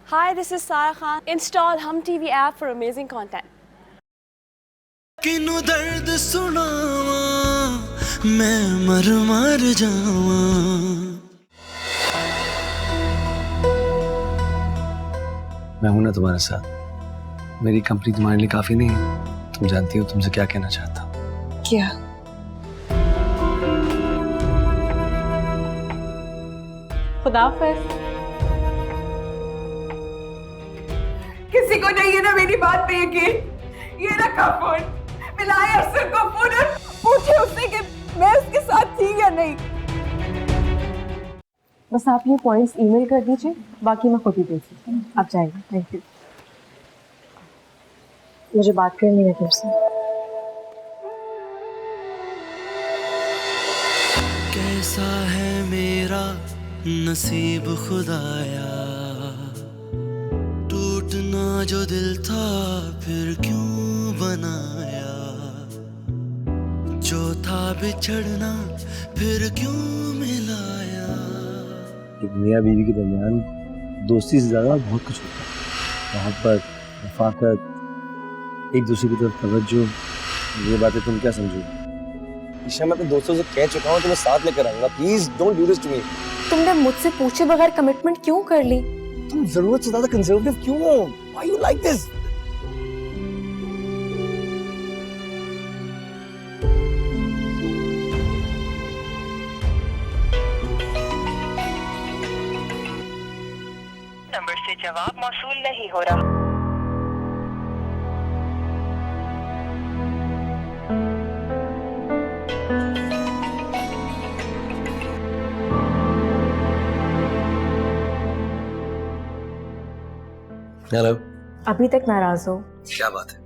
Hi, this is Sarah Khan. Install Hum TV app for amazing content. किनु दर्द सुनावा मैं मर मर जावा। मैं हूं ना तुम्हारे साथ। मेरी कंपनी तुम्हारे लिए काफी नहीं है। तुम जानती हो तुमसे क्या कहना चाहता हूं। क्या? खुदाफिज। किसी को नहीं है ना मेरी बात पे यकीन। ये रखा फोन, मिलाए अरसद को फोन और पूछे उससे कि मैं उसके साथ थी या नहीं। बस आप ये पॉइंट्स ईमेल कर दीजिए, बाकी मैं खुद ही देख सकती हूँ। आप जाइए। Thank you. मुझे बात करनी है तुमसे। कैसा है मेरा नसीब खुदाया, टूटना जो दिल था फिर क्यों बनाया, जो था बिछड़ना फिर क्यों मिलाया। एक मियाँ बीवी के दरमियान दोस्ती से ज्यादा बहुत कुछ होता है। मोहब्बत, रफाकत, एक दूसरे की तरफ तवज्जो। ये बातें तुम क्या समझोगे? ईशा, मैं अपने दोस्तों से कह चुका हूँ, तुम्हें साथ लेकर आऊंगा। Please don't do this to me. तुमने मुझसे पूछे बगैर कमिटमेंट क्यों कर ली? तुम जरूरत से ज्यादा कंजर्वेटिव क्यों हो? Why you like this? Number से जवाब मौसूल नहीं हो रहा। हेलो। अभी तक नाराज हो? क्या बात है?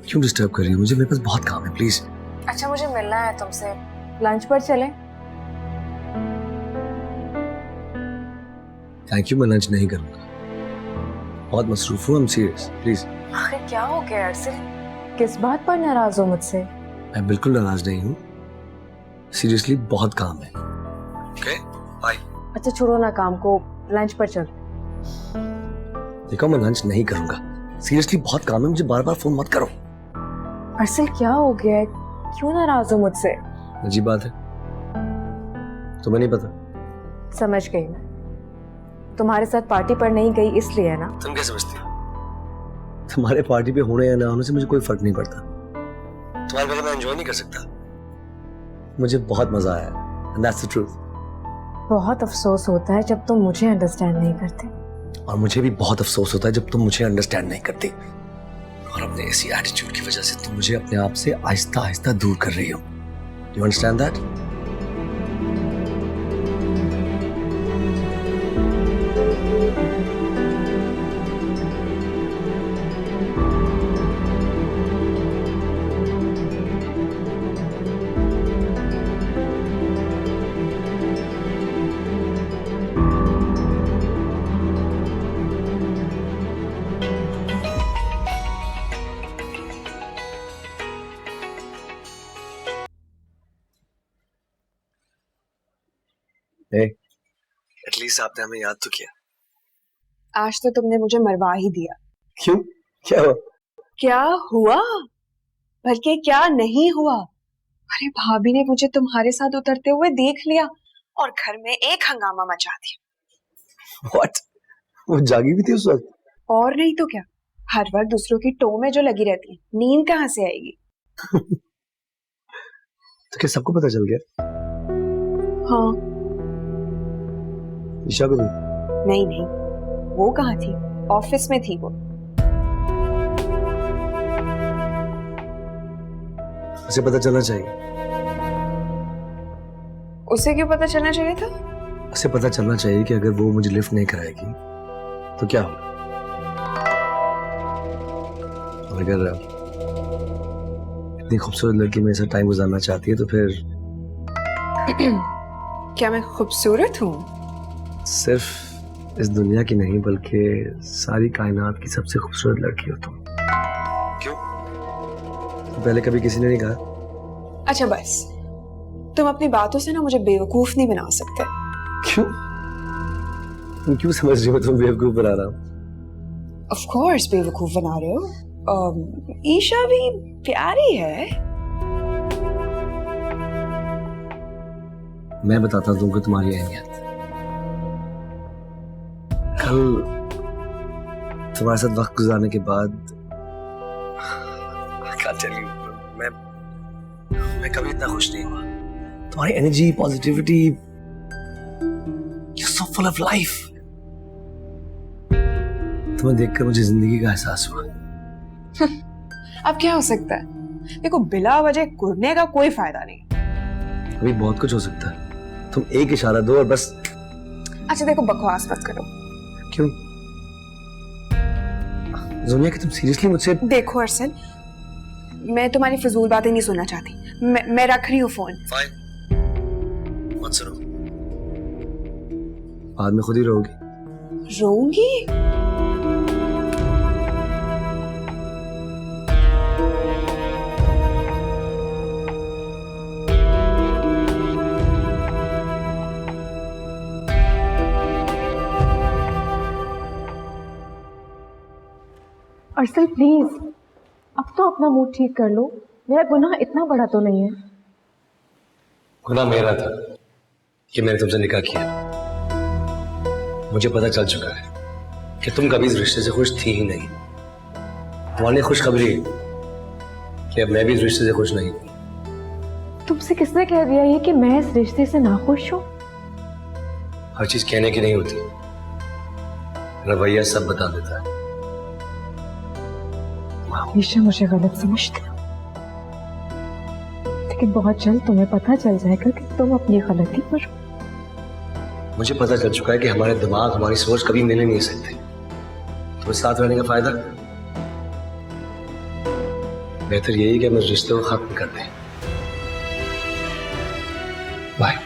क्यों डिस्टर्ब कर रही हो मुझे? मेरे पास बहुत काम है, प्लीज। अच्छा, मुझे मिलना है तुमसे। लंच पर चलें? थैंक यू, मैं लंच नहीं करूंगा। बहुत मसरूफ हूँ। I'm serious, please. आखिर क्या हो गया अरसल? किस बात पर नाराज हो मुझसे? मैं बिल्कुल नाराज नहीं हूँ। सीरियसली बहुत काम है। Okay, bye. अच्छा छोड़ो ना काम को, लंच पर चल। देखो, मैं लंच नहीं करूंगा। सीरियसली बहुत काम है, मुझे बार बार फोन मत करो। अरसल क्या हो गया है? क्यों नाराज हो मुझसे? अजीब बात है, तुम्हें नहीं पता? समझ गई मैं। तुम्हारे साथ पार्टी पर नहीं गई इसलिए है ना? तुम क्या समझती हो? तुम्हारे पार्टी पे होने या ना होने से मुझे कोई फर्क नहीं पड़ता। तुम्हारे बगैर मैं एंजॉय नहीं कर सकता। मुझे बहुत मजा आया, and that's the truth। बहुत अफसोस होता है जब तुम मुझे अंडरस्टैंड नहीं करते। और मुझे भी बहुत अफसोस होता है जब तुम मुझे अंडरस्टैंड नहीं करती। और अपने ऐसी एटीट्यूड की वजह से तुम मुझे अपने आप से आहिस्ता आहिस्ता दूर कर रही हो। You understand that? एटलीस्ट आपने हमें याद तो किया। आज तो तुमने मुझे मरवा ही दिया। क्यों? क्या हुआ? क्या हुआ बल्कि क्या नहीं हुआ। अरे भाभी ने मुझे तुम्हारे साथ उतरते हुए देख लिया और घर में एक हंगामा मचा दिया। What? वो जागी भी थी उस वक्त? और नहीं तो क्या, हर वक्त दूसरों की टो में जो लगी रहती है, नींद कहाँ से आएगी। तो क्या सबको पता चल गया? हाँ। ईशा को भी? नहीं नहीं, वो कहाँ थी, ऑफिस में थी वो। उसे पता चलना चाहिए। उसे क्यों पता चलना चाहिए था? उसे पता चलना चाहिए कि अगर वो मुझे लिफ्ट नहीं कराएगी तो क्या होगा। और अगर इतनी खूबसूरत लड़की मेरे साथ टाइम गुजारना चाहती है तो फिर क्या मैं खूबसूरत हूँ? सिर्फ इस दुनिया की नहीं बल्कि सारी कायनात की सबसे खूबसूरत लड़की हो तुम। क्यों? पहले कभी किसी ने नहीं कहा? अच्छा बस, तुम अपनी बातों से ना मुझे बेवकूफ नहीं बना सकते। क्यों? तुम क्यों समझ रही हो तुम बेवकूफ बना रहा हूँ? ऑफ कोर्स बेवकूफ बना रहे हो। ईशा भी प्यारी है। मैं बताता हूँ तुमको तुम्हारी अहमियत। कल तुम्हारे साथ वक्त गुजारने के बाद मैं कभी इतना खुश नहीं हुआ। तुम्हारी energy, positivity, you're so full of life। तुम्हें देखकर मुझे जिंदगी का एहसास हुआ। अब क्या हो सकता है? देखो, बिला वजह कुड़ने का कोई फायदा नहीं। अभी बहुत कुछ हो सकता है। तुम एक इशारा दो और बस। अच्छा देखो, बकवास मत करो। क्यों जोनिया, कि तुम सीरियसली मुझसे? देखो अरसल, मैं तुम्हारी फजूल बातें नहीं सुनना चाहती। मैं रख रही हूँ फोन। फाइन, मत सुनो, बाद में खुद ही रोगी। रोऊंगी? अर्सल प्लीज, अब तो अपना मूड ठीक कर लो। मेरा गुनाह इतना बड़ा तो नहीं है। गुनाह मेरा था कि मैंने तुमसे निकाह किया। मुझे पता चल चुका है कि तुम कभी इस रिश्ते से खुश थी ही नहीं। तुम्हारी खुशखबरी कि अब मैं भी इस रिश्ते से खुश नहीं। तुमसे किसने कह दिया ये कि मैं इस रिश्ते से नाखुश हूँ? हर चीज कहने की नहीं होती, रवैया सब बता देता है। हमेशा मुझे गलत समझते हो, लेकिन बहुत जल्द तुम्हें पता चल जाएगा कि तुम अपनी गलती पर हो। मुझे पता चल चुका है कि हमारे दिमाग, हमारी सोच कभी मिल नहीं सकते। तो साथ रहने का फायदा? बेहतर यही कि हम इस रिश्ते को खत्म कर दें। बाय।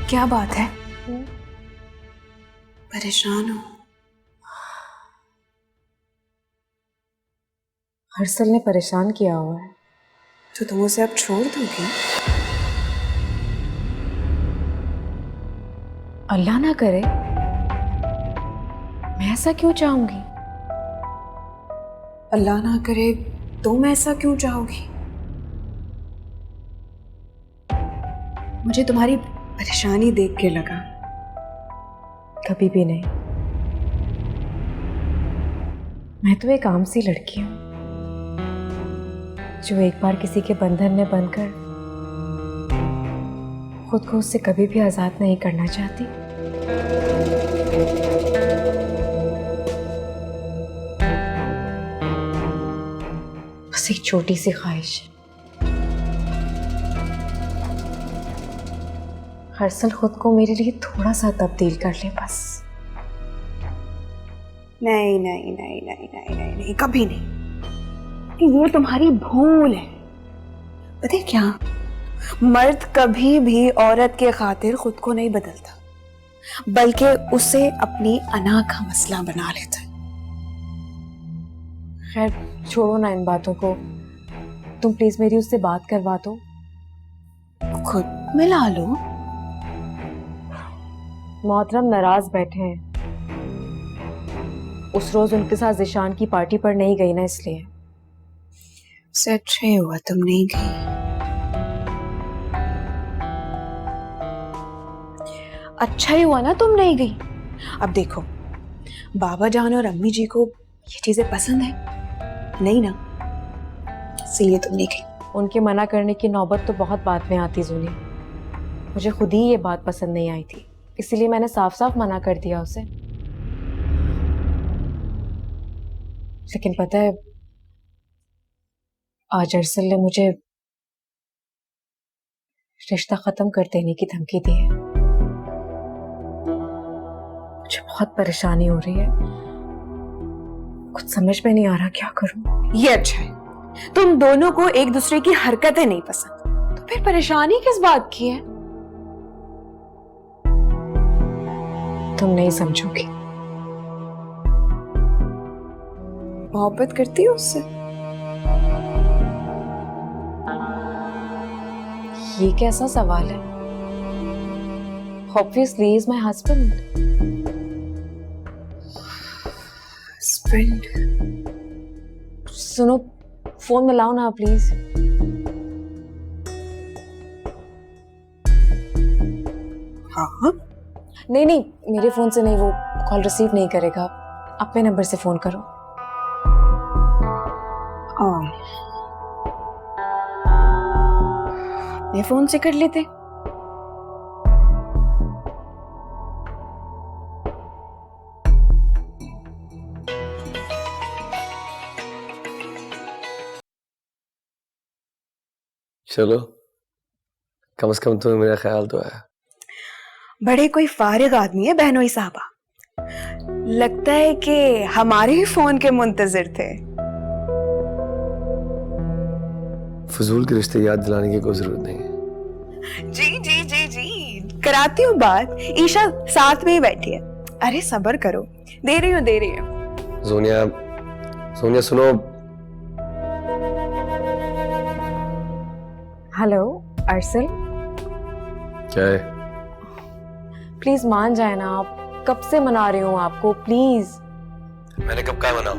क्या बात है? परेशान हो? हर्षल ने परेशान किया हुआ है। तो तुम उसे अब छोड़ दोगी? अल्लाह ना करे, मैं ऐसा क्यों चाहूंगी? अल्लाह ना करे तुम ऐसा क्यों चाहोगी? मुझे तुम्हारी परेशानी देख के लगा। कभी भी नहीं। मैं तो एक आम सी लड़की हूं जो एक बार किसी के बंधन में बंधकर खुद को उससे कभी भी आजाद नहीं करना चाहती। बस एक छोटी सी ख्वाहिश है, हर्षल खुद को मेरे लिए थोड़ा सा तब्दील कर ले बस। नहीं नहीं नहीं नहीं नहीं नहीं नहीं, कभी नहीं। ये तुम्हारी भूल है। पता है क्या, मर्द कभी भी औरत के खातिर खुद को नहीं बदलता, बल्कि उसे अपनी अना का मसला बना लेता है। खैर छोड़ो ना इन बातों को, तुम प्लीज मेरी उससे बात करवा दो। खुद मिला लो। मोहतरम नाराज बैठे हैं, उस रोज उनके साथ जिशान की पार्टी पर नहीं गई ना, इसलिए। उससे अच्छा ही हुआ तुम नहीं गई। अच्छा ही हुआ ना तुम नहीं गई। अब देखो, बाबा जान और अम्मी जी को ये चीजें पसंद है नहीं ना, इसलिए तुम नहीं गई। उनके मना करने की नौबत तो बहुत बाद में आती जुनी। मुझे खुद ही ये बात पसंद नहीं आई थी, इसीलिए मैंने साफ साफ मना कर दिया उसे। लेकिन पता है, आज अरसल ने मुझे रिश्ता खत्म कर देने की धमकी दी है। मुझे बहुत परेशानी हो रही है, कुछ समझ में नहीं आ रहा क्या करूं। ये अच्छा है, तुम दोनों को एक दूसरे की हरकतें नहीं पसंद, तो फिर परेशानी किस बात की है? तुम नहीं समझोगी। मोहब्बत करती हो उससे? ये कैसा सवाल है? Obviously he is my husband. Husband? सुनो, फोन मिलाओ ना प्लीज। हाँ, नहीं नहीं, मेरे फोन से नहीं, वो कॉल रिसीव नहीं करेगा। अपने नंबर से फोन करो। ये फोन से कर लेते। चलो, कम से कम तुम्हें मेरा ख्याल तो आया। बड़े कोई फारिग आदमी है बहनोई साहबा, लगता है कि हमारे ही फोन के मुंतजिर थे। फजूल के रिश्ते याद दिलाने की कोई जरूरत नहीं है। जी जी जी जी, कराती हूँ बात। ईशा साथ में ही बैठी है। अरे सब्र करो, दे रही हूँ। सोनिया, सोनिया सुनो। हेलो अरसल, क्या है? प्लीज मान जाए ना, आप कब से मना रही हूँ आपको, प्लीज। मैंने कब कहा मना?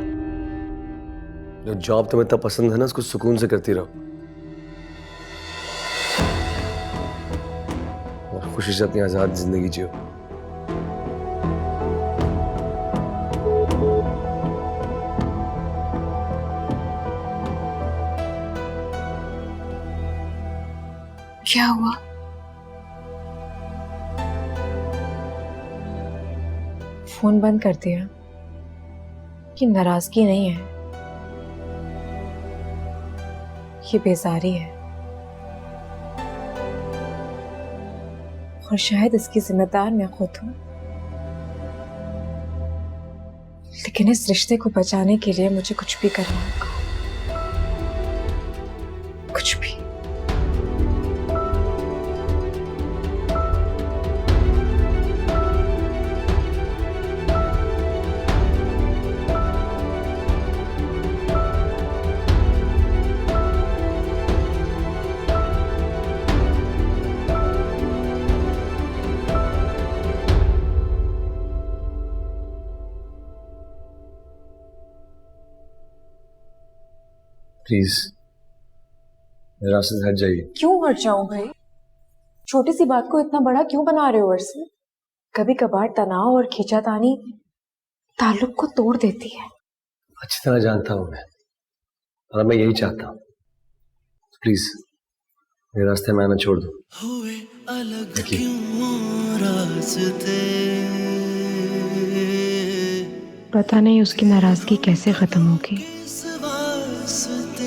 जो जॉब तुम्हें इतना पसंद है ना, उसको सुकून से करती रहो और खुशी से अपनी आजाद जिंदगी जियो। क्या हुआ? फोन बंद कर दिया कि नाराजगी नहीं है, ये बेजारी है, और शायद इसकी जिम्मेदार मैं खुद हूं। लेकिन इस रिश्ते को बचाने के लिए मुझे कुछ भी करना होगा, कुछ भी। प्लीज मेरे रास्ते से हट जाइए। क्यों हट जाऊं भाई? छोटी सी बात को इतना बड़ा क्यों बना रहे हो अरसल? कभी कभार तनाव और खींचातानी ताल्लुक को तोड़ देती है। अच्छी तरह जानता हूं मैं, और मैं यही चाहता हूं। प्लीज मेरे रास्ते में आना छोड़ दो। हुए अलग क्यों रास्ते, पता नहीं उसकी नाराजगी कैसे खत्म होगी। किस वास्ते।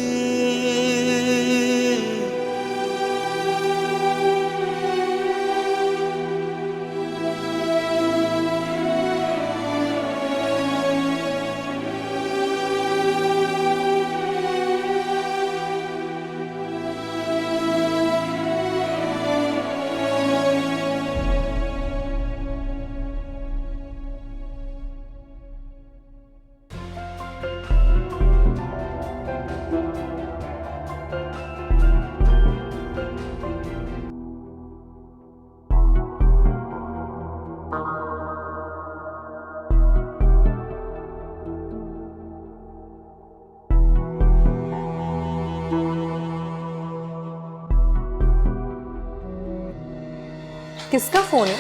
किसका फोन है?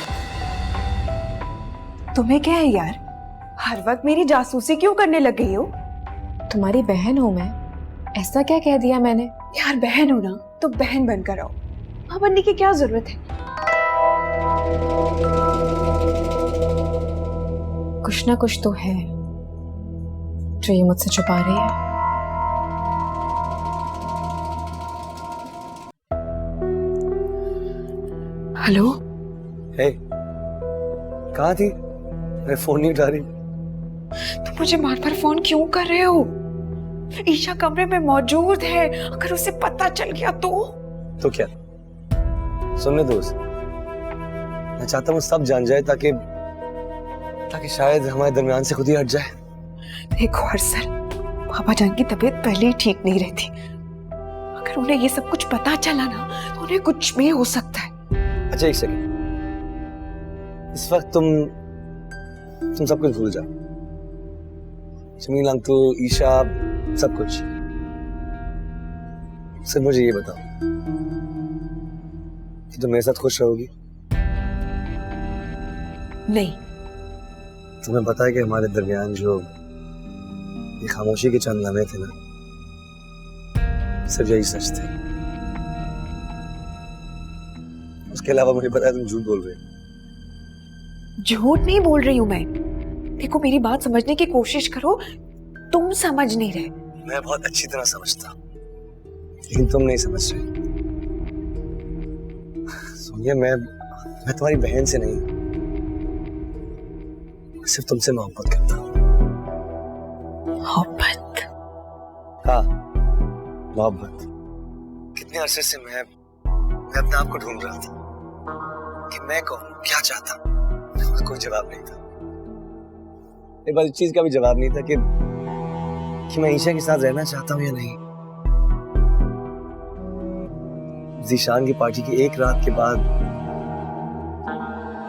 तुम्हें क्या है यार, हर वक्त मेरी जासूसी क्यों करने लग गई हो? तुम्हारी बहन हूं मैं, ऐसा क्या कह दिया मैंने? यार बहन हो ना तो बहन बनकर रहो, मां बनने की क्या जरूरत है? कुछ ना कुछ तो है, जो ये मुझसे छुपा रही है। हेलो, हे, कहाँ थी? मैं फोन नहीं उठा रही। तुम मुझे बार बार फोन क्यों कर रहे हो? ईशा कमरे में मौजूद है, अगर उसे पता चल गया तो क्या? सुनने दो उसे। मैं चाहता हूँ सब जान जाए ताकि शायद हमारे दरमियान से खुद ही हट जाए। देखो अरसल, पापा जान की तबीयत पहले ही ठीक नहीं रहती। अगर उन्हें ये सब कुछ पता चला ना तो उन्हें कुछ भी हो सकता है। अच्छा एक सेकंड, इस वक्त तुम सब कुछ भूल जाओ। जमील अंकल, ईशा, सब कुछ। सिर्फ मुझे ये बताओ कि तुम मेरे साथ खुश रहोगी? नहीं। तुम्हें पता है कि हमारे दरमियान जो ये खामोशी के चंद लम्हे थे ना, सिर्फ यही सच थे। उसके अलावा मुझे पता है तुम झूठ बोल रहे हो। झूठ नहीं बोल रही हूं मैं। देखो मेरी बात समझने की कोशिश करो, तुम समझ नहीं रहे। मैं बहुत अच्छी तरह समझता, लेकिन तुम नहीं समझ रहे। सोनिया, मैं तुम्हारी बहन से नहीं, सिर्फ तुमसे मोहब्बत करता हूँ। मोहब्बत? हाँ, मोहब्बत। कितने अरसे से मैं अपने आप को ढूंढ रहा था कि मैं कौन, क्या चाहता। कोई जवाब नहीं था। एक बार इस चीज का भी जवाब नहीं था कि मैं ईशा के साथ रहना चाहता हूँ या नहीं। ज़ीशान की पार्टी की एक रात के बाद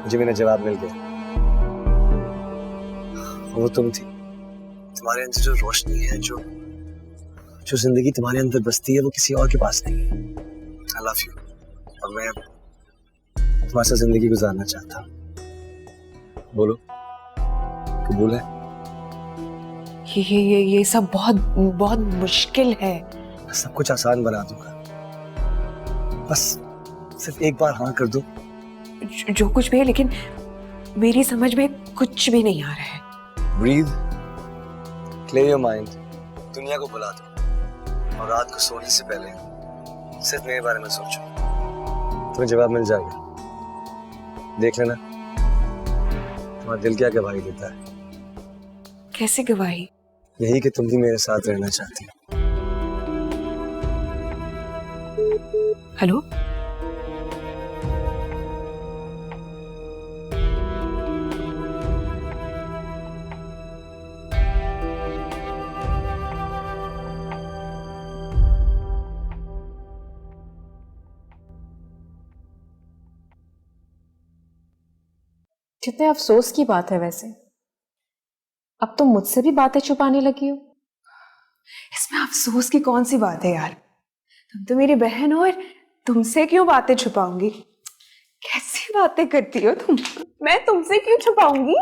मुझे मेरा जवाब मिल गया। वो तुम थी। तुम्हारे अंदर जो रोशनी है, जो जिंदगी तुम्हारे अंदर बसती है, वो किसी और के पास नहीं है। I love you। और मैं तुम्हारे साथ जिंदगी गुजारना चाहता हूँ। बोलो, कबूल है? ये सब बहुत मुश्किल है। मैं सब कुछ आसान बना दूंगा, बस सिर्फ एक बार हाँ कर दो। जो कुछ भी है, लेकिन मेरी समझ में कुछ भी नहीं आ रहा है। Breathe, clear your mind, दुनिया को भुला दो और रात को सोने से पहले सिर्फ मेरे बारे में सोचो। तुम्हें जवाब मिल जाएगा। देख लेना तुम्हारा दिल क्या गवाही देता है। कैसे गवाही? यही कि तुम भी मेरे साथ रहना चाहती हो। हेलो, कितने अफसोस की बात है वैसे, अब तुम मुझसे भी बातें छुपाने लगी हो। इसमें अफसोस की कौन सी बात है यार? तुम तो मेरी बहन हो और तुमसे क्यों बातें छुपाऊंगी? कैसी बातें करती हो तुम? मैं तुमसे क्यों छुपाऊंगी?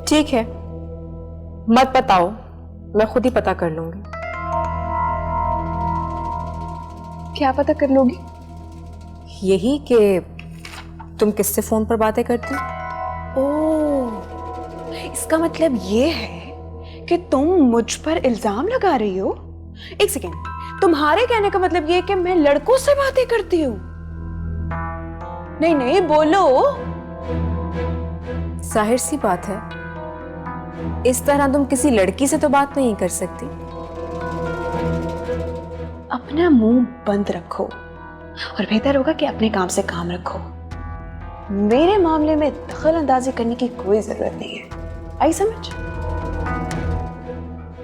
ठीक है, मत बताओ, मैं खुद ही पता कर लूंगी। क्या पता कर लोगी? यही कि तुम किससे फोन पर बातें करती हो। ओह, इसका मतलब ये है कि तुम मुझ पर इल्जाम लगा रही हो? एक सेकेंड, तुम्हारे कहने का मतलब ये है कि मैं लड़कों से बातें करती हूँ? नहीं नहीं, बोलो। जाहिर सी बात है, इस तरह तुम किसी लड़की से तो बात नहीं कर सकती। अपना मुंह बंद रखो और बेहतर होगा कि अपने काम से काम रखो। मेरे मामले में दखल अंदाजी करने की कोई जरूरत नहीं है। आई समझ?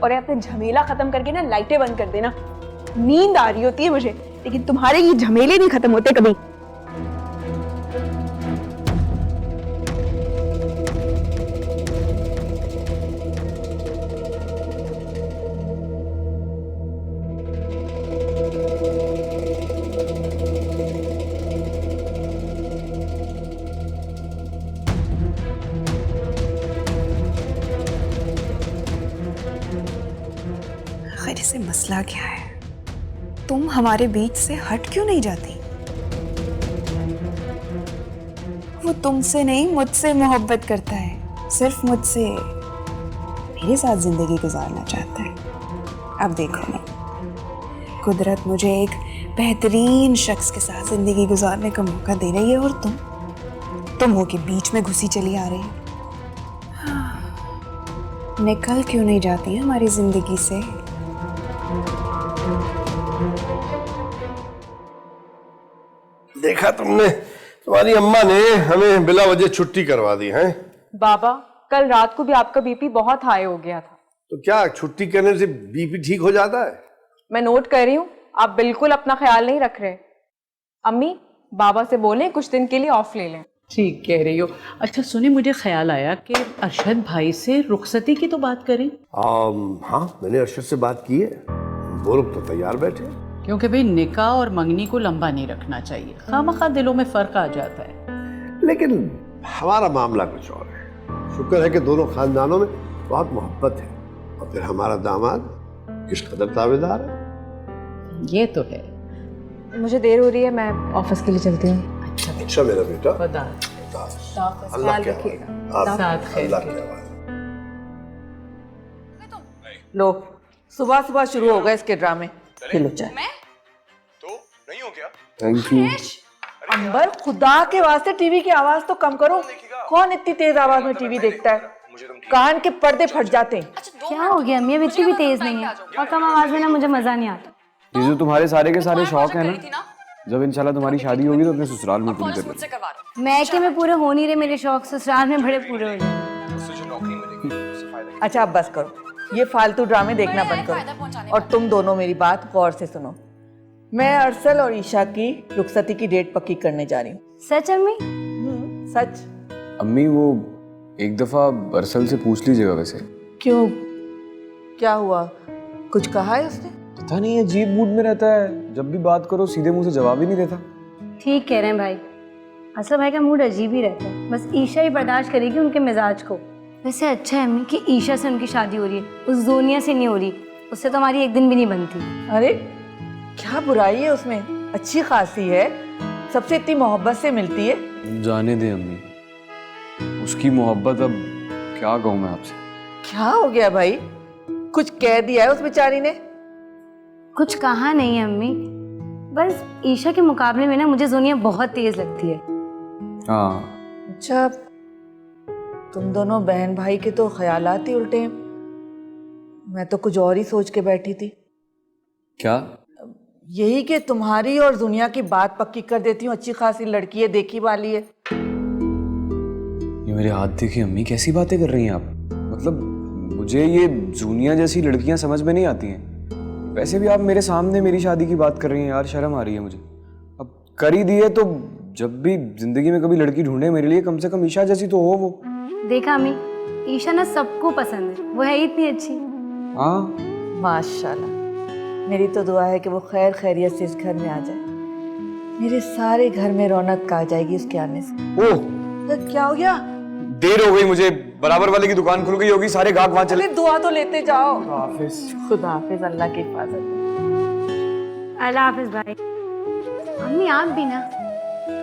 और अपने झमेला खत्म करके ना लाइटें बंद कर देना। नींद आ रही होती है मुझे, लेकिन तुम्हारे ये झमेले नहीं खत्म होते कभी। आखिर से मसला क्या है? तुम हमारे बीच से हट क्यों नहीं जाती? वो तुमसे नहीं, मुझसे मोहब्बत करता है, सिर्फ मुझसे मेरे साथ जिंदगी गुजारना चाहता है। अब देखो ना, कुदरत मुझे एक बेहतरीन शख्स के साथ जिंदगी गुजारने का मौका दे रही है और तुम हो के बीच में घुसी चली आ रही है। निकल क्यों नहीं जाती है हमारी जिंदगी से? देखा तुमने, तुम्हारी अम्मा ने हमें बिला वजह छुट्टी करवा दी है। बाबा, कल रात को भी आपका बीपी बहुत हाई हो गया था। तो क्या छुट्टी करने से बीपी ठीक हो जाता है? मैं नोट कर रही हूँ, आप बिल्कुल अपना ख्याल नहीं रख रहे। अम्मी, बाबा से बोलें कुछ दिन के लिए ऑफ ले लें। ठीक कह रही हो। अच्छा सुने, मुझे ख्याल आया कि अरशद भाई से रुखसती की तो बात करें। हाँ, मैंने अरशद से बात की है, वो लोग तो तैयार बैठे हैं। क्योंकि भाई निकाह और मंगनी को लंबा नहीं रखना चाहिए, खामखा दिलों में फर्क आ जाता है। लेकिन हमारा मामला कुछ और है। शुक्र है कि दोनों खानदानों में बहुत मोहब्बत है, और फिर हमारा दामाद किस कदर ताबेदार है। ये तो है। मुझे देर हो रही है, मैं ऑफिस के लिए चलती हूँ। अच्छा मेरा बेटा, खुदा अल्लाह के साथ खैर अल्लाह के। के हवाले। लो, सुबह सुबह शुरू हो गए इसके ड्रामे। खिलो चाय। Thank you. अंबर, खुदा के वास्ते टीवी की आवाज तो कम करो। कौन इतनी तेज आवाज में टीवी देखता है? कान के पर्दे फट जाते हैं। क्या हो गया अम्मी, अब इतनी भी तेज नहीं है, और कम आवाज में ना मुझे मजा नहीं आता। ये जो तुम्हारे सारे के सारे शौक है ना, जब इंशाल्लाह तुम्हारी शादी होगी तो अपने ससुराल में पूरी कर लेना। मैके में पूरे हो नहीं रहे मेरे शौक, ससुराल में बड़े पूरे हो जाए। अच्छा अब बस करो, ये फालतू ड्रामे देखना बंद करो और तुम दोनों मेरी बात गौर से सुनो। मैं अरसल और ईशा की रुखसती की डेट पक्की करने जा रही हूँ। सच अम्मी? सच। अम्मी वो एक दफा अरसल से पूछ लीजिएगा वैसे। क्यों, क्या हुआ? कुछ कहा है उसने? पता नहीं, अजीब मूड में रहता है, जब भी बात करो सीधे मुंह से जवाब ही नहीं देता। ठीक कह रहे हैं भाई, असल भाई का मूड अजीब ही रहता है, बस ईशा ही बर्दाश्त करेगी उनके मिजाज को। वैसे अच्छा है अम्मी कि ईशा से उनकी शादी हो रही है, उस जोनिया से नहीं हो रही, उससे तो हमारी एक दिन भी नहीं बनती। अरे क्या बुराई है उसमें, अच्छी खासी है, सबसे इतनी मोहब्बत से मिलती है। जाने दे अम्मी, उसकी मोहब्बत, अब क्या कहूँ मैं आपसे। क्या हो गया भाई, कुछ कह दिया है उस बेचारी ने? कुछ कहा नहीं है अम्मी, बस ईशा के मुकाबले में ना मुझे जोनिया बहुत तेज लगती है। हाँ। अच्छा, तुम दोनों बहन भाई के तो ख्यालात ही उल्टे हैं। मैं तो कुछ और ही सोच के बैठी थी। क्या? यही कि तुम्हारी और दुनिया की बात पक्की कर देती हूँ, अच्छी खासी लड़की है, देखी वाली है। ये मेरे हाथ देखिए अम्मी, कैसी बातें कर रही हैं आप? मतलब मुझे ये जूनिया जैसी लड़कियां समझ में नहीं आती हैं। वैसे भी आप मेरे सामने मेरी शादी की बात कर रही हैं यार, शर्म आ रही है मुझे। अब कर ही दी है तो जब भी जिंदगी में कभी लड़की ढूंढे मेरे लिए, कम से कम ईशा जैसी तो हो वो। देखा अम्मी, ईशा ना सबको पसंद है, वो है इतनी अच्छी। हाँ माशाल्लाह, मेरी तो दुआ है कि वो खैर खैरियत से इस घर में आ जाए। मेरे सारे घर में रौनक आ जाएगी उसके आने से। ओह, तो क्या हो गया? देर हो गई मुझे, बराबर वाले की दुकान खुल गई होगी, सारे गाहक वहां चले। अरे दुआ तो लेते जाओ। हाफिज। खुदा हाफिज, अल्लाह की हिफाजत। अल्लाह हाफिज भाई। अम्मी आप भी ना,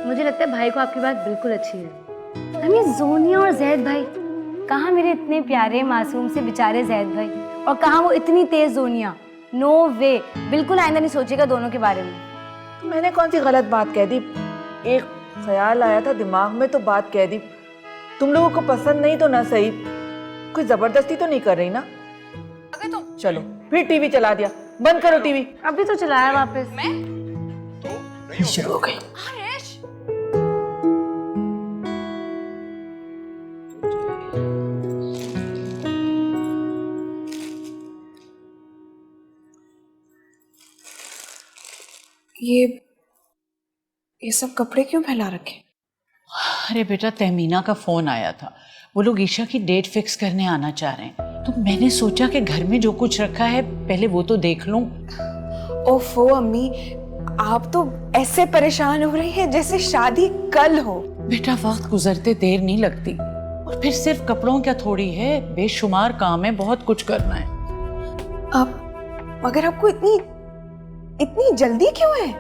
मुझे लगता है भाई को आपकी बात बिल्कुल अच्छी है। अम्मी जोनिया और जैद भाई, कहाँ मेरे इतने प्यारे मासूम से बेचारे जैद भाई, और कहाँ वो इतनी तेज जोनिया। नो वे, बिल्कुल आइंदा नहीं सोचेगा दोनों के बारे में। तो मैंने कौन सी गलत बात कह दी? एक ख्याल आया था दिमाग में तो बात कह दी। तुम लोगों को पसंद नहीं तो ना सही, कोई जबरदस्ती तो नहीं कर रही ना? चलो फिर टीवी चला दिया, बंद करो टीवी। अभी तो चलाया वापस। शुरू हो गई। ये सब कपड़े क्यों फैला रखे? अरे बेटा, तहमीना का फोन आया था, वो लोग ईशा की डेट फिक्स करने आना चाह रहे हैं, तो मैंने सोचा कि घर में जो कुछ रखा है पहले वो तो देख लूं। ओफो अम्मी, आप तो ऐसे परेशान हो रही हैं जैसे शादी कल हो। बेटा, वक्त गुजरते देर नहीं लगती, और फिर सिर्फ कपड़ों क्या थोड़ी है, बेशुमार काम है, बहुत कुछ करना है। अब मगर आपको इतनी जल्दी क्यों है?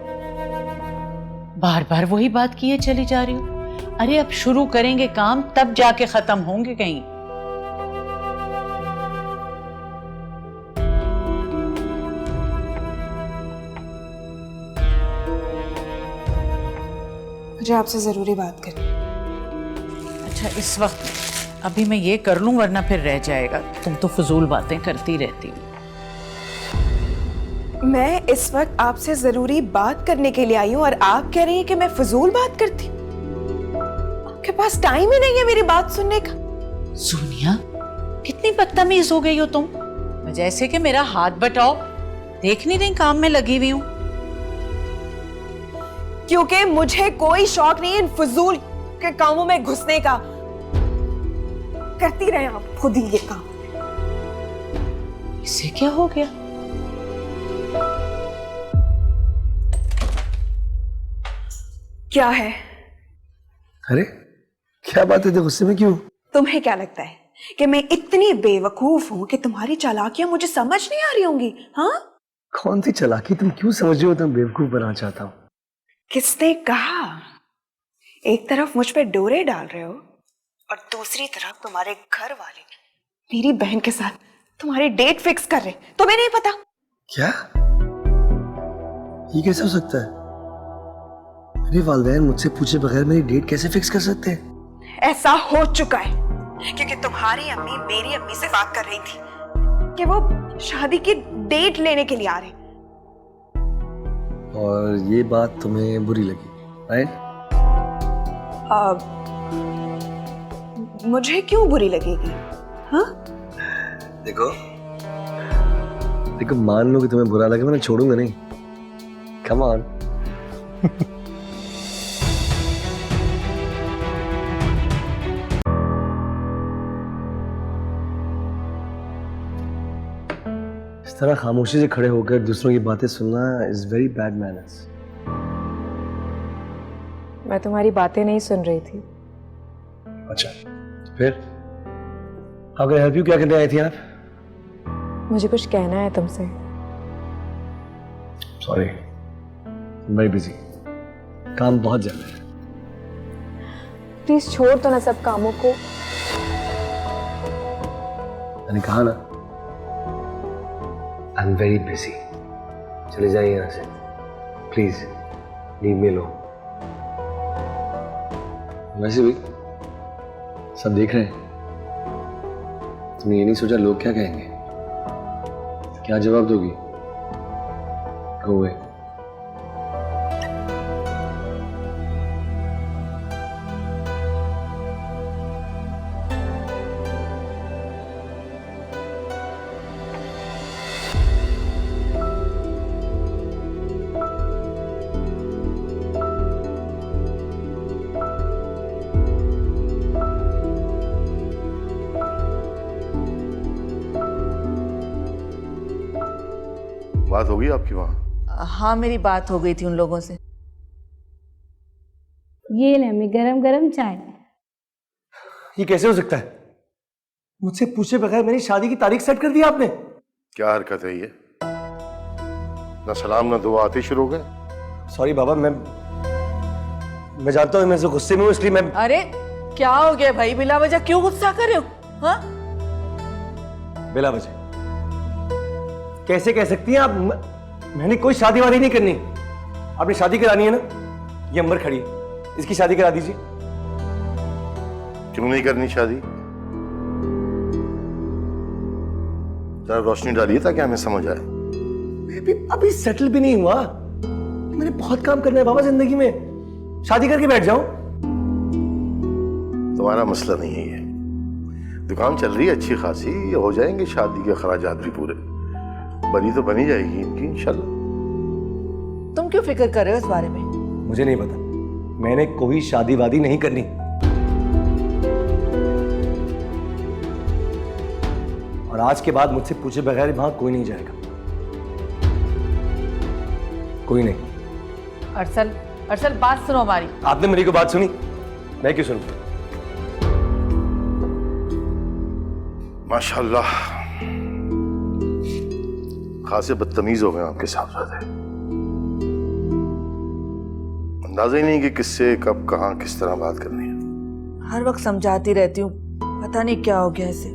बार बार वही बात किए चली जा रही हूँ। अरे अब शुरू करेंगे काम, तब जाके खत्म होंगे कहीं। मुझे आपसे जरूरी बात करनी। अच्छा इस वक्त अभी मैं ये कर लूं वरना फिर रह जाएगा। तुम तो फजूल बातें करती रहती हो। मैं इस वक्त आपसे जरूरी बात करने के लिए आई हूँ और आप कह रही हैं कि मैं फजूल बात करती हूँ? आपके पास टाइम ही नहीं है मेरी बात सुनने का। सोनिया कितनी बदतमीज हो गई हो तुम, जैसे कि मेरा हाथ बटाओ, देख नहीं रही काम में लगी हुई हूँ। क्योंकि मुझे कोई शौक नहीं इन फजूल के कामों में घुसने का। करती रहे आप खुद ही ये काम। इसे क्या हो गया? क्या है? अरे क्या बात है, तो गुस्से में क्यों? तुम्हें क्या लगता है कि मैं इतनी बेवकूफ हूं कि तुम्हारी चालाकियां मुझे समझ नहीं आ रही होंगी? हाँ, कौन सी चालाकी? तुम क्यों समझ रहे हो तुम बेवकूफ बनाना चाहता हूँ? किसने कहा? एक तरफ मुझ पे डोरे डाल रहे हो और दूसरी तरफ तुम्हारे घर वाले मेरी बहन के साथ तुम्हारी डेट फिक्स कर रहे। तुम्हें नहीं पता? क्या? ये कैसे हो सकता है? मेरे वालिदैन मुझसे पूछे बगैर मेरी डेट कैसे फिक्स कर सकते हैं? ऐसा हो चुका है क्योंकि तुम्हारी अम्मी मेरी अम्मी से बात कर रही थी कि वो शादी की डेट लेने के लिए आ रहे। और ये बात तुम्हें बुरी लगी, राइट? मुझे क्यों बुरी लगेगी? हाँ? देखो देखो, मान लो कि तुम्हें बुरा लगे, मैं छोड़ूंगा नहीं। Come on. इस तरह खामोशी से खड़े होकर दूसरों की बातें सुनना इज वेरी बैड मैनर्स। मैं तुम्हारी बातें नहीं सुन रही थी। अच्छा फिर how can I help you? क्या करने आई थी आप? मुझे कुछ कहना है तुमसे। सॉरी, वेरी बिजी, काम बहुत ज्यादा है। प्लीज छोड़ दो ना सब कामों को। मैंने कहा ना, आई एम वेरी बिजी। चले जाइए यहाँ से प्लीज, लीव मी अलोन। वैसे भी सब देख रहे हैं, तुमने ये नहीं सोचा लोग क्या कहेंगे? क्या जवाब दोगी? Go away. बात होगी आपकी वहाँ? हाँ मेरी बात हो गई थी उन लोगों से। ये ले अम्मी गरम गरम चाय। ये कैसे हो सकता है? मुझसे पूछे बगैर मेरी शादी की तारीख सेट कर दी आपने। क्या हरकत है ये? ना सलाम ना दुआ आते शुरू हो गए। सॉरी बाबा, मैं जानता हूँ मैं से गुस्से में हूँ, इसलिए मैं। अरे क्या हो गया भाई, बिला वजह क्यों गुस्सा कर रहे हो? हाँ बिला वजह कैसे कह सकती हैं आप? मैंने कोई शादी वादी नहीं करनी। आपने शादी करानी है ना, ये अंबर खड़ी है, इसकी शादी करा दीजिए। क्यों नहीं करनी शादी? जरा रोशनी डालिए ताकि हमें समझ आए। अभी सेटल भी नहीं हुआ, मैंने बहुत काम करना है बाबा जिंदगी में। शादी करके बैठ जाऊं? तुम्हारा मसला नहीं है ये। दुकान चल रही है अच्छी खासी, ये हो जाएंगे शादी के अखराजात भी पूरे। बनी तो बनी जाएगी इनकी इंशाल्लाह। तुम क्यों फिक्र कर रहे हो इस बारे में? मुझे नहीं पता, मैंने कोई शादी वादी नहीं करनी। और आज के बाद मुझसे पूछे बगैर वहां कोई नहीं जाएगा, कोई नहीं। अरसल, अरसल बात सुनो हमारी। आपने मेरी को बात सुनी, मैं क्यों सुनूं? माशाल्लाह खासे बदतमीज हो गए आपके साथ। अंदाजा ही नहीं कि किससे कब कहाँ किस तरह बात करनी है। हर वक्त समझाती रहती हूँ, पता नहीं क्या हो गया इसे।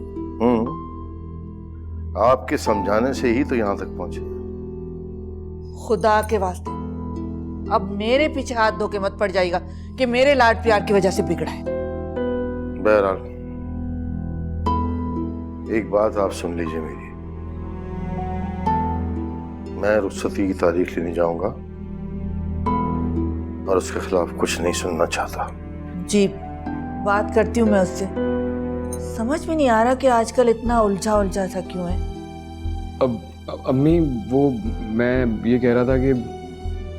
आपके समझाने से ही तो यहाँ तक पहुंचे। खुदा के वास्ते अब मेरे पीछे हाथ धो के मत पड़ जाएगा कि मेरे लाड प्यार की वजह से बिगड़ा है। बहरहाल एक बात आप सुन लीजिए मेरी, मैं रुखसती की तारीख लेने जाऊंगा और उसके खिलाफ कुछ नहीं सुनना चाहता। जी बात करती हूँ मैं उससे। समझ में नहीं आ रहा कि आजकल इतना उलझा उलझा सा क्यों है। अब अम्मी वो मैं ये कह रहा था कि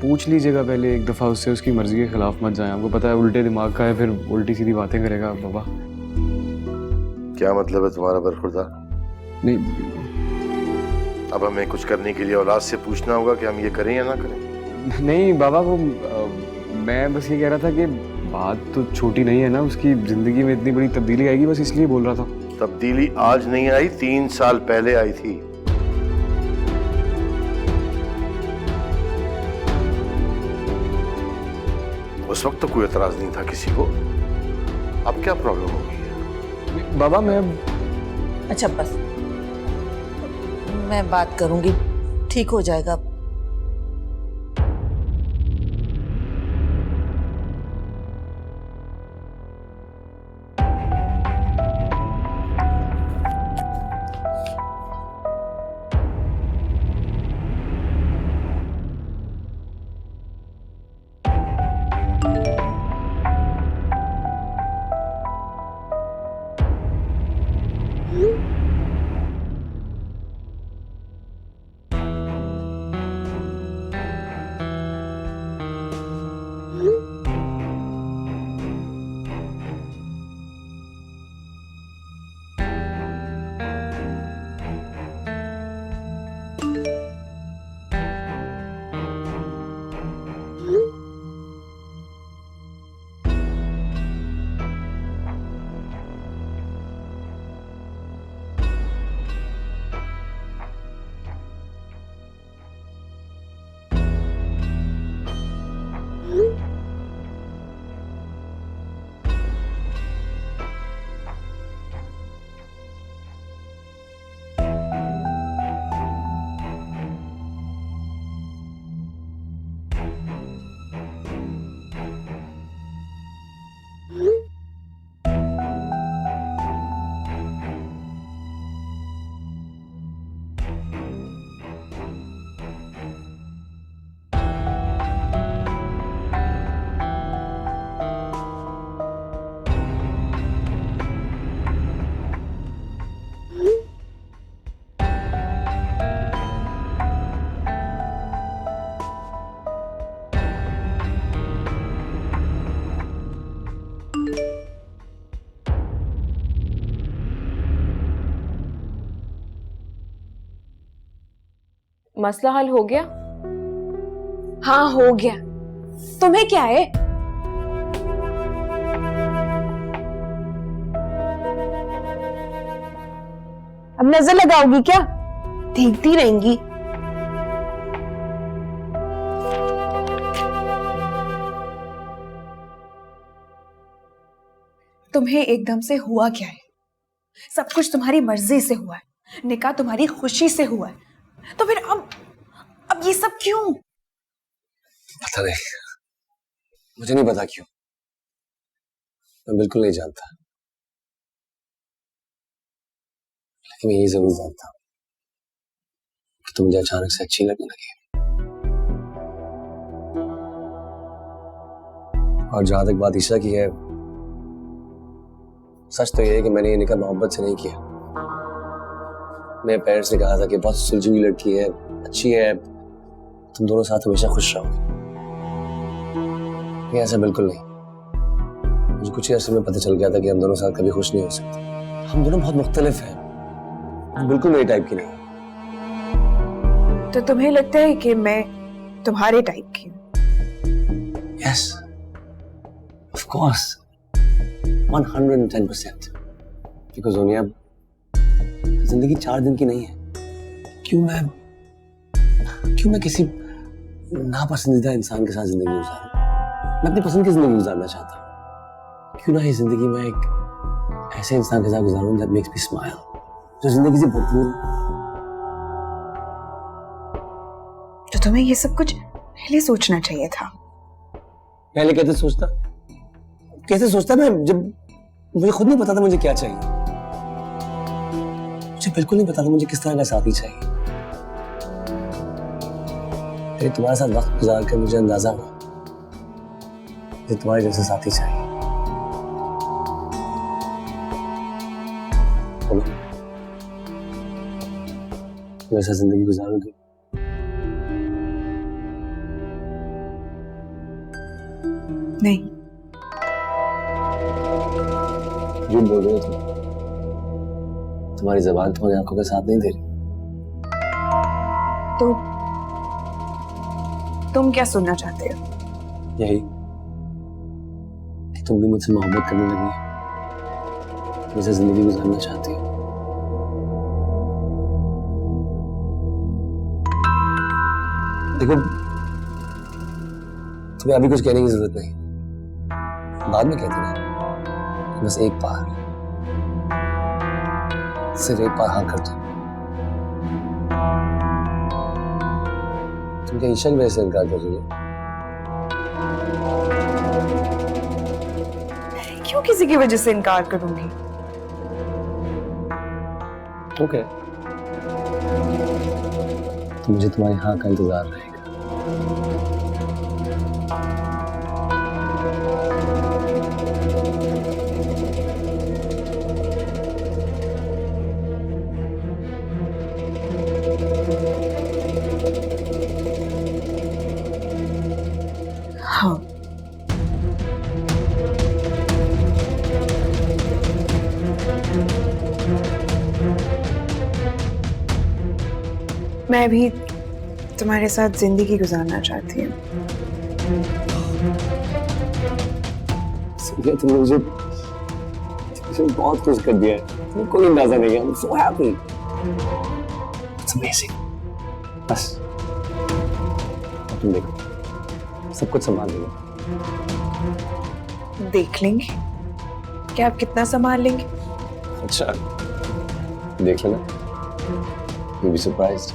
पूछ लीजिएगा पहले एक दफ़ा उससे, उसकी मर्जी के खिलाफ मत जाए। आपको पता है उल्टे दिमाग का है, फिर उल्टी सीधी बातें करेगा बाबा। क्या मतलब है तुम्हारा बरखुरदार? नहीं अब हमें कुछ करने के लिए औलाद से पूछना होगा कि हम ये करें या ना करें? नहीं बाबा, वो मैं बस ये कह रहा था कि बात तो छोटी नहीं है ना, उसकी जिंदगी में इतनी बड़ी तब्दीली आएगी, बस इसलिए बोल रहा था। तब्दीली आज नहीं आई, 3 साल पहले आई थी। उस वक्त तो कोई एतराज नहीं था किसी को। अब क्या प्रॉब्लम होगी? बाबा मैं अच्छा बस, मैं बात करूंगी, ठीक हो जाएगा। मसला हल हो गया? हाँ हो गया। तुम्हें क्या है? अब नजर लगाओगी क्या? देखती रहेंगी। तुम्हें एकदम से हुआ क्या है? सब कुछ तुम्हारी मर्जी से हुआ है, निकाह तुम्हारी खुशी से हुआ है, तो फिर अब ये सब क्यों? पता नहीं, मुझे नहीं पता क्यों, मैं बिल्कुल नहीं जानता, लेकिन मैं ये जरूर जानता हूं कि तुम मुझे अचानक से अच्छी लगने लगी। और जहां तक बात ईशा की है, सच तो ये है कि मैंने ये निकाह मोहब्बत से नहीं किया। मेरे पेरेंट्स ने कहा था कि बहुत सुलझी हुई लड़की है, अच्छी है, तुम दोनों साथ हमेशा खुश रहोगे। ये ऐसा बिल्कुल नहीं। मुझे कुछ ही अर्से में पता चल गया था कि हम दोनों साथ कभी खुश नहीं हो सकते। हम दोनों बहुत मुख्तलिफ हैं, बिल्कुल मेरे टाइप की नहीं। तो तुम्हें लगता है कि मैं तुम्हारे टाइप की हूँ? Yes, of course, 110%. Because Sonia, जिंदगी 4 दिन की नहीं है। क्यों मैं किसी नापसंदीदा इंसान के साथ जिंदगी गुजारूं? मैं अपनी पसंद की जिंदगी गुजारना चाहता हूँ। क्यों ना ये जिंदगी में एक ऐसे इंसान के साथ गुजारूं that makes me smile, जो जिंदगी से भरपूर हो। तो तुम्हें ये सब कुछ पहले सोचना चाहिए था। पहले कैसे सोचता मैं जब मुझे खुद नहीं पता था मुझे क्या चाहिए। मुझे बिल्कुल नहीं पता था मुझे किस तरह का साथी चाहिए। फिर तुम्हारे साथ वक्त गुजार कर मुझे अंदाजा हुआ कि तुम्हारे जैसे साथी चाहिए। बोलो, मेरे साथ जिंदगी गुजारोगे? नहीं। झूठ बोल रहे हो तुम। तुम्हारी जबान तुम्हारी आंखों का साथ नहीं दे रही। तो तुम क्या सुनना चाहते हो? यही कि तुम भी मुझसे मोहब्बत करने लगी, मुझसे जिंदगी गुजारना चाहती हो। देखो, तुम्हें अभी कुछ कहने की जरूरत नहीं, बाद में कहती ना। बस एक बार, सिर्फ एक बार हाँ कर दो। तुम क्या ईशा की वजह से इनकार कर रही हो? क्यों किसी की वजह से इनकार करूंगी? ओके, तो मुझे तुम्हारी हाँ का इंतजार रहेगा। हाँ। मैं भी तुम्हारे साथ जिंदगी गुजारना चाहती हूँ। तुमने मुझे बहुत कुछ कर दिया है, तुम्हें कोई अंदाजा नहीं है। I'm so happy. It's amazing. बस तुम देखो, सब कुछ संभाल लेंगे। देख लेंगे क्या आप कितना संभाल लेंगे? अच्छा, देख लेना, you'll be surprised.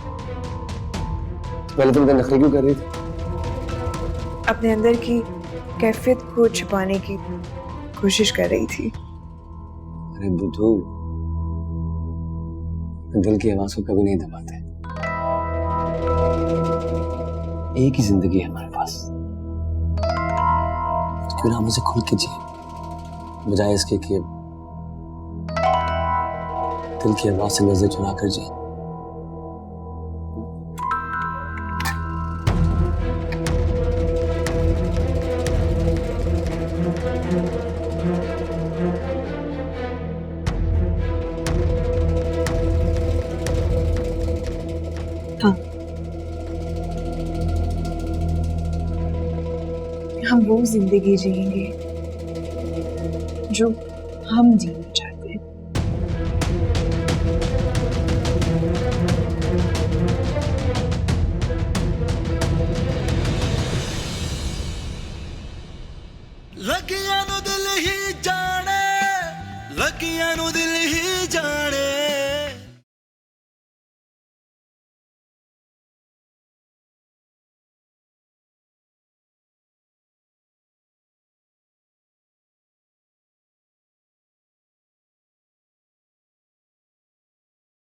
पहले तुम इतने नखरे क्यों कर रही थी? अपने अंदर की कैफियत को छुपाने की कोशिश कर रही थी। अरे बुद्धू, दिल की आवाज को कभी नहीं दबाते। एक ही जिंदगी है हमारे पास, तो क्यों ना हम उसे खुल के जिए, बजाय इसके कि दिल की आवाज से नजर चुरा कर जिए। हाँ, हम वो जिंदगी जिएंगे जो हम जिए।